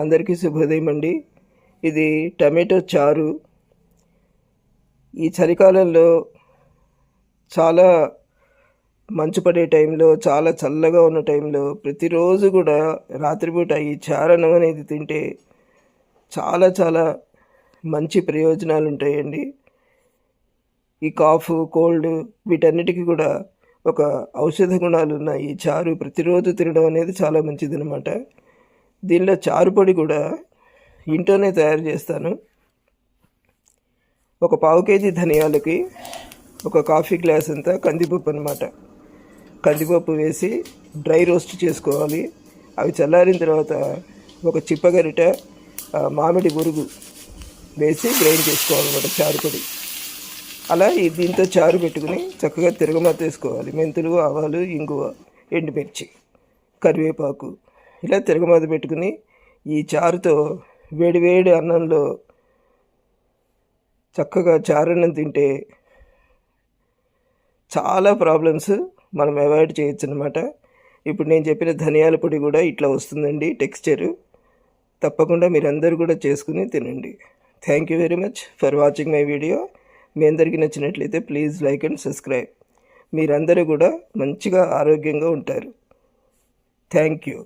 అందరికీ శుభోదయం అండి. ఇది టమాటో చారు. ఈ చలికాలంలో చాలా మంచు పడే టైంలో, చాలా చల్లగా ఉన్న టైంలో ప్రతిరోజు కూడా రాత్రిపూట ఈ చారన్నం అనేది తింటే చాలా చాలా మంచి ప్రయోజనాలు ఉంటాయండి. ఈ కాఫ్, కోల్డ్ వీటన్నిటికీ కూడా ఒక ఔషధ గుణాలు ఉన్న ఈ చారు ప్రతిరోజు తినడం అనేది చాలా మంచిదన్నమాట. దీనిలో చారు పొడి కూడా ఇంట్లోనే తయారు చేస్తాను. ఒక 1/4 కేజీ ధనియాలకి ఒక కాఫీ గ్లాస్ అంతా కందిపప్పు అనమాట. కందిపప్పు వేసి డ్రై రోస్ట్ చేసుకోవాలి. అవి చల్లారిన తర్వాత ఒక చిప్పగరిట మామిడి బురుగు వేసి గ్రైండ్ చేసుకోవాలన్నమాట చారు పొడి. అలా దీంతో చారు పెట్టుకుని చక్కగా తిరగమాత వేసుకోవాలి. మెంతులు, ఆవాలు, ఇంగువ, ఎండుమిర్చి, కరివేపాకు ఇలా తిరగమాత పెట్టుకుని ఈ చారుతో వేడివేడి అన్నంలో చక్కగా చారన్నం తింటే చాలా ప్రాబ్లమ్స్ మనం అవాయిడ్ చేయొచ్చు అనమాట. ఇప్పుడు నేను చెప్పిన ధనియాల పొడి కూడా ఇట్లా వస్తుందండి టెక్స్చరు. తప్పకుండా మీరందరూ కూడా చేసుకుని తినండి. Thank you very much for watching my video. మీ అందరికీ నచ్చినట్లయితే ప్లీజ్ లైక్ అండ్ సబ్స్క్రైబ్. మీరందరూ కూడా మంచిగా ఆరోగ్యంగా ఉంటారు. Thank you.